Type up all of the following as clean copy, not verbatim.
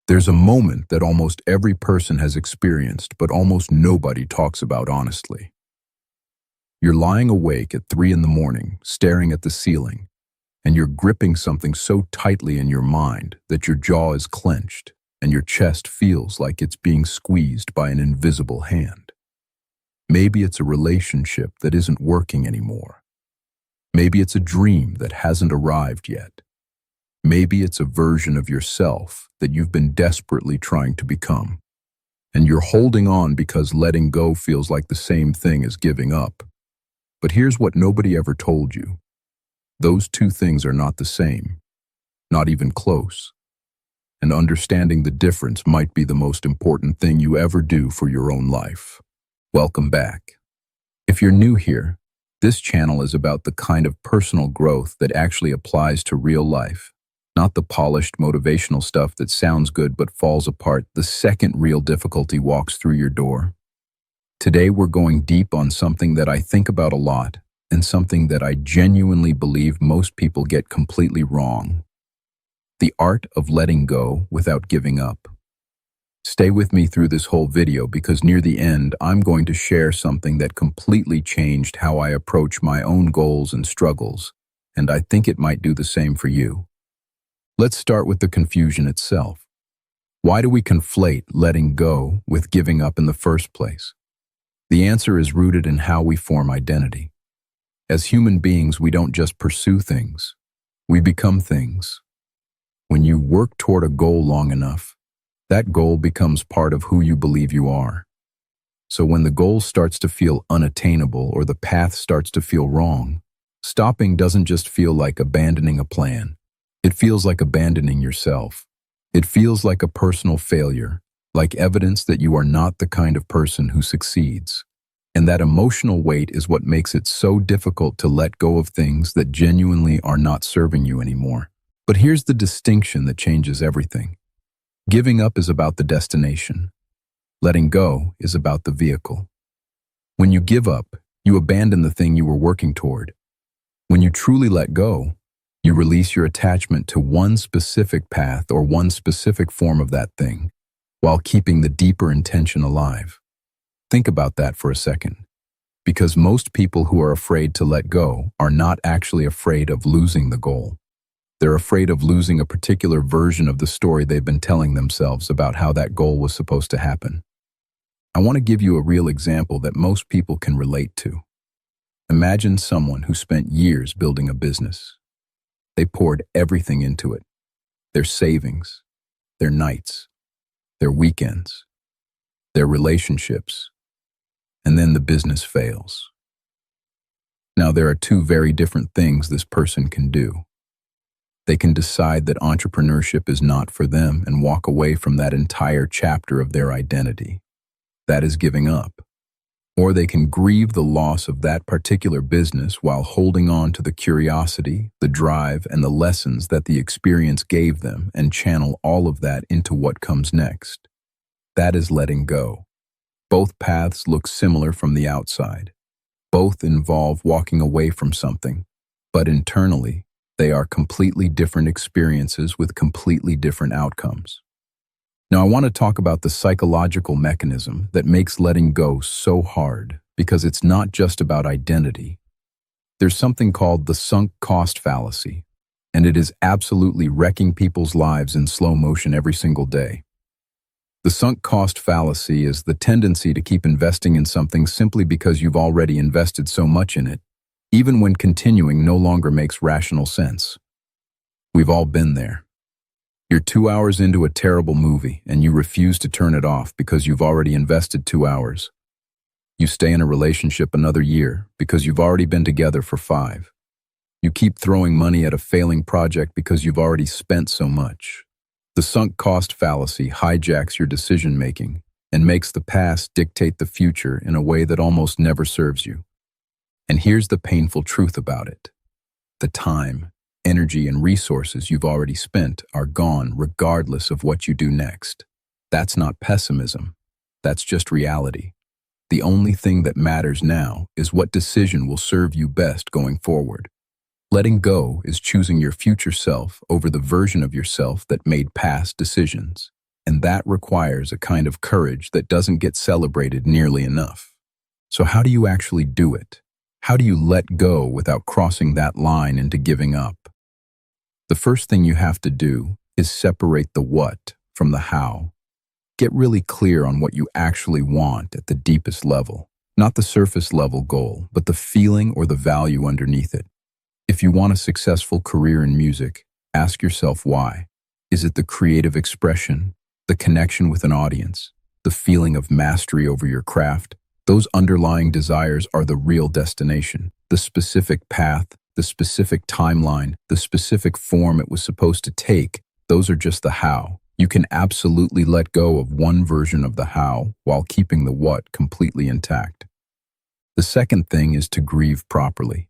There's a moment that almost every person has experienced, but almost nobody talks about honestly. You're lying awake at 3 in the morning, staring at the ceiling, and you're gripping something so tightly in your mind that your jaw is clenched and your chest feels like it's being squeezed by an invisible hand. Maybe it's a relationship that isn't working anymore. Maybe it's a dream that hasn't arrived yet. Maybe it's a version of yourself that you've been desperately trying to become. And you're holding on because letting go feels like the same thing as giving up. But here's what nobody ever told you. Those two things are not the same, not even close. And understanding the difference might be the most important thing you ever do for your own life. Welcome back. If you're new here, this channel is about the kind of personal growth that actually applies to real life. Not the polished motivational stuff that sounds good but falls apart the second real difficulty walks through your door. Today we're going deep on something that I think about a lot and something that I genuinely believe most people get completely wrong. The art of letting go without giving up. Stay with me through this whole video because near the end I'm going to share something that completely changed how I approach my own goals and struggles, and I think it might do the same for you. Let's start with the confusion itself. Why do we conflate letting go with giving up in the first place? The answer is rooted in how we form identity. As human beings, we don't just pursue things, we become things. When you work toward a goal long enough, that goal becomes part of who you believe you are. So when the goal starts to feel unattainable or the path starts to feel wrong, stopping doesn't just feel like abandoning a plan. It feels like abandoning yourself. It feels like a personal failure, like evidence that you are not the kind of person who succeeds. And that emotional weight is what makes it so difficult to let go of things that genuinely are not serving you anymore. But here's the distinction that changes everything. Giving up is about the destination. Letting go is about the vehicle. When you give up, you abandon the thing you were working toward. When you truly let go, you release your attachment to one specific path or one specific form of that thing, while keeping the deeper intention alive. Think about that for a second, because most people who are afraid to let go are not actually afraid of losing the goal. They're afraid of losing a particular version of the story they've been telling themselves about how that goal was supposed to happen. I want to give you a real example that most people can relate to. Imagine someone who spent years building a business. They poured everything into it. Their savings, their nights, their weekends, their relationships, and then the business fails. Now there are two very different things this person can do. They can decide that entrepreneurship is not for them and walk away from that entire chapter of their identity. That is giving up. Or they can grieve the loss of that particular business while holding on to the curiosity, the drive, and the lessons that the experience gave them and channel all of that into what comes next. That is letting go. Both paths look similar from the outside. Both involve walking away from something, but internally, they are completely different experiences with completely different outcomes. Now, I want to talk about the psychological mechanism that makes letting go so hard, because it's not just about identity. There's something called the sunk cost fallacy, and it is absolutely wrecking people's lives in slow motion every single day. The sunk cost fallacy is the tendency to keep investing in something simply because you've already invested so much in it, even when continuing no longer makes rational sense. We've all been there. You're 2 hours into a terrible movie and you refuse to turn it off because you've already invested 2 hours. You stay in a relationship another year because you've already been together for 5. You keep throwing money at a failing project because you've already spent so much. The sunk cost fallacy hijacks your decision-making and makes the past dictate the future in a way that almost never serves you. And here's the painful truth about it. The time, energy, and resources you've already spent are gone regardless of what you do next. That's not pessimism. That's just reality. The only thing that matters now is what decision will serve you best going forward. Letting go is choosing your future self over the version of yourself that made past decisions. And that requires a kind of courage that doesn't get celebrated nearly enough. So how do you actually do it? How do you let go without crossing that line into giving up? The first thing you have to do is separate the what from the how. Get really clear on what you actually want at the deepest level, not the surface level goal, but the feeling or the value underneath it. If you want a successful career in music, ask yourself why. Is it the creative expression, the connection with an audience, the feeling of mastery over your craft? Those underlying desires are the real destination. The specific path, the specific timeline, the specific form it was supposed to take, those are just the how. You can absolutely let go of one version of the how while keeping the what completely intact. The second thing is to grieve properly.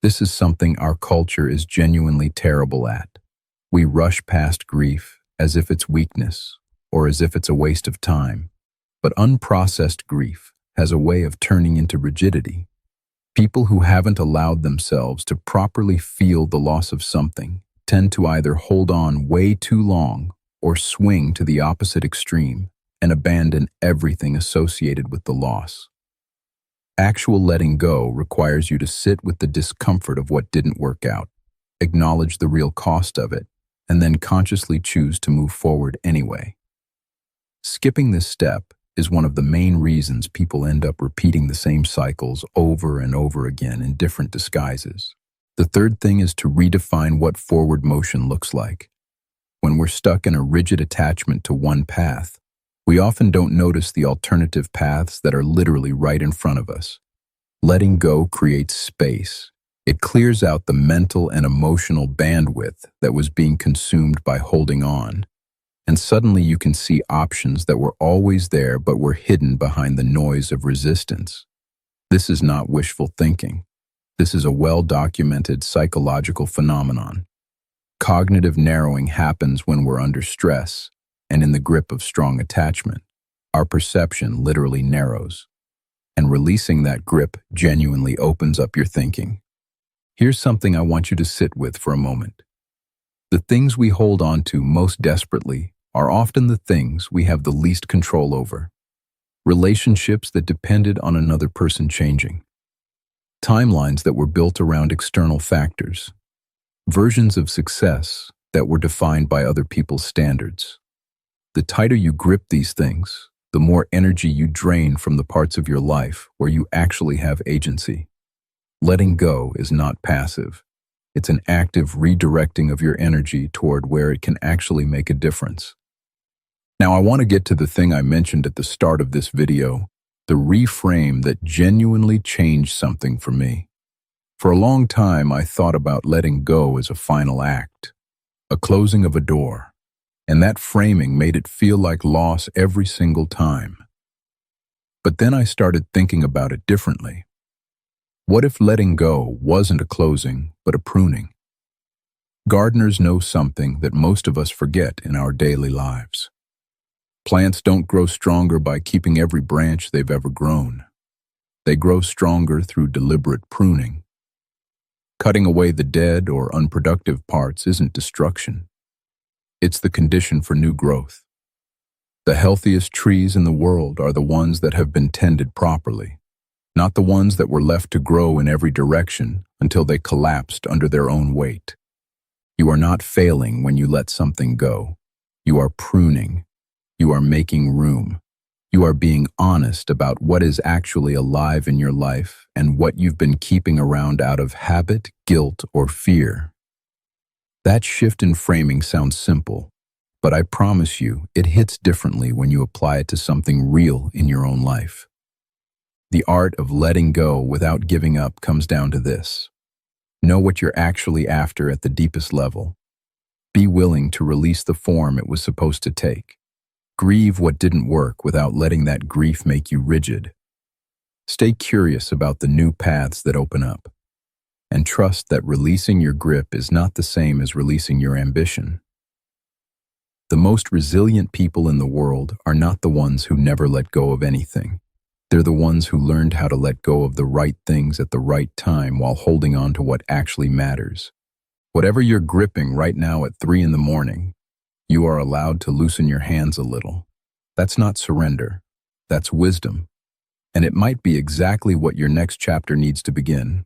This is something our culture is genuinely terrible at. We rush past grief as if it's weakness or as if it's a waste of time. But unprocessed grief has a way of turning into rigidity. People who haven't allowed themselves to properly feel the loss of something tend to either hold on way too long or swing to the opposite extreme and abandon everything associated with the loss. Actual letting go requires you to sit with the discomfort of what didn't work out, acknowledge the real cost of it, and then consciously choose to move forward anyway. Skipping this step is one of the main reasons people end up repeating the same cycles over and over again in different disguises. The third thing is to redefine what forward motion looks like. When we're stuck in a rigid attachment to one path, we often don't notice the alternative paths that are literally right in front of us. Letting go creates space. It clears out the mental and emotional bandwidth that was being consumed by holding on. And suddenly you can see options that were always there but were hidden behind the noise of resistance. This is not wishful thinking. This is a well-documented psychological phenomenon. Cognitive narrowing happens when we're under stress and in the grip of strong attachment. Our perception literally narrows. And releasing that grip genuinely opens up your thinking. Here's something I want you to sit with for a moment. The things we hold on to most desperately are often the things we have the least control over. Relationships that depended on another person changing. Timelines that were built around external factors. Versions of success that were defined by other people's standards. The tighter you grip these things, the more energy you drain from the parts of your life where you actually have agency. Letting go is not passive. It's an active redirecting of your energy toward where it can actually make a difference. Now I want to get to the thing I mentioned at the start of this video, the reframe that genuinely changed something for me. For a long time, I thought about letting go as a final act, a closing of a door, and that framing made it feel like loss every single time. But then I started thinking about it differently. What if letting go wasn't a closing, but a pruning? Gardeners know something that most of us forget in our daily lives. Plants don't grow stronger by keeping every branch they've ever grown. They grow stronger through deliberate pruning. Cutting away the dead or unproductive parts isn't destruction. It's the condition for new growth. The healthiest trees in the world are the ones that have been tended properly, not the ones that were left to grow in every direction until they collapsed under their own weight. You are not failing when you let something go. You are pruning. You are making room. You are being honest about what is actually alive in your life and what you've been keeping around out of habit, guilt, or fear. That shift in framing sounds simple, but I promise you it hits differently when you apply it to something real in your own life. The art of letting go without giving up comes down to this. Know what you're actually after at the deepest level. Be willing to release the form it was supposed to take. Grieve what didn't work without letting that grief make you rigid. Stay curious about the new paths that open up. And trust that releasing your grip is not the same as releasing your ambition. The most resilient people in the world are not the ones who never let go of anything. They're the ones who learned how to let go of the right things at the right time while holding on to what actually matters. Whatever you're gripping right now at 3 in the morning, You are allowed to loosen your hands a little. That's not surrender. That's wisdom. And it might be exactly what your next chapter needs to begin.